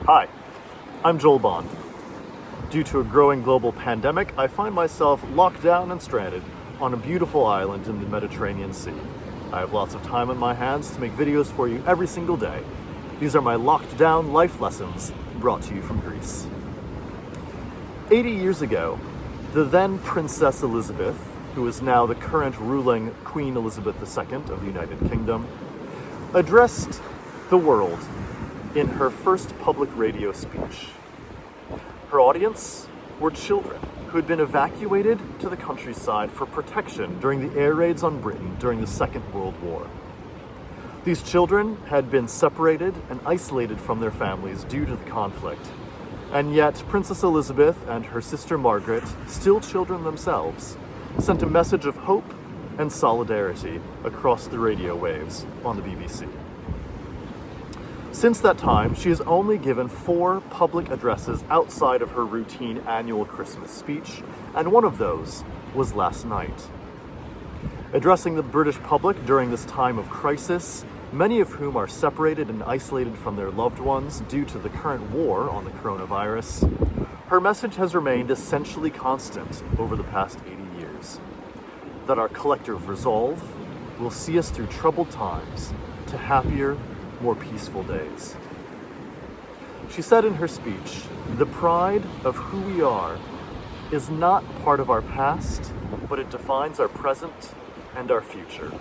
Hi, I'm Joel Bond. Due to a growing global pandemic, I find myself locked down and stranded on a beautiful island in the Mediterranean Sea. I have lots of time on my hands to make videos for you every single day. These are my locked down life lessons brought to you from Greece. 80 years ago, the then Princess Elizabeth, who is now the current ruling Queen Elizabeth II of the United Kingdom, addressed the world in her first public radio speech. Her audience were children who had been evacuated to the countryside for protection during the air raids on Britain during the Second World War. These children had been separated and isolated from their families due to the conflict, and yet Princess Elizabeth and her sister Margaret, still children themselves, sent a message of hope and solidarity across the radio waves on the BBC. Since that time, she has only given 4 public addresses outside of her routine annual Christmas speech, and one of those was last night. Addressing the British public during this time of crisis, many of whom are separated and isolated from their loved ones due to the current war on the coronavirus, her message has remained essentially constant over the past 80 years. That our collective resolve will see us through troubled times to happier, more peaceful days. She said in her speech, "The pride of who we are is not part of our past, but it defines our present and our future."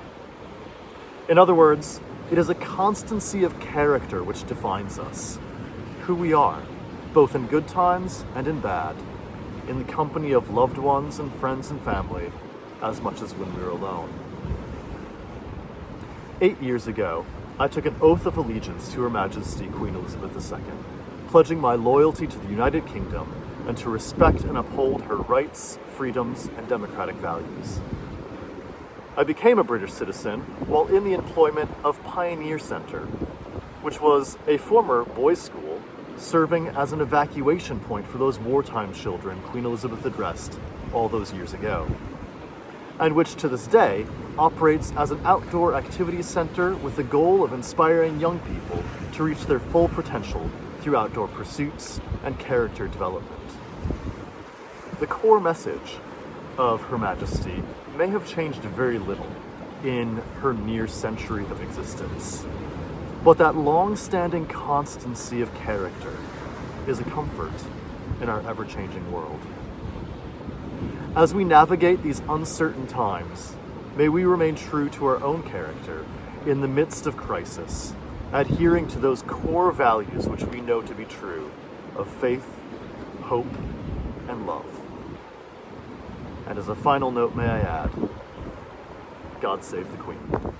In other words, it is a constancy of character which defines us, who we are, both in good times and in bad, in the company of loved ones and friends and family, as much as when we're alone. 8 years ago, I took an oath of allegiance to Her Majesty Queen Elizabeth II, pledging my loyalty to the United Kingdom and to respect and uphold her rights, freedoms, and democratic values. I became a British citizen while in the employment of Pioneer Centre, which was a former boys' school serving as an evacuation point for those wartime children Queen Elizabeth addressed all those years ago, and which to this day operates as an outdoor activities center with the goal of inspiring young people to reach their full potential through outdoor pursuits and character development. The core message of Her Majesty may have changed very little in her near century of existence, but that long-standing constancy of character is a comfort in our ever-changing world. As we navigate these uncertain times, may we remain true to our own character in the midst of crisis, adhering to those core values which we know to be true of faith, hope, and love. And as a final note, may I add, God save the Queen.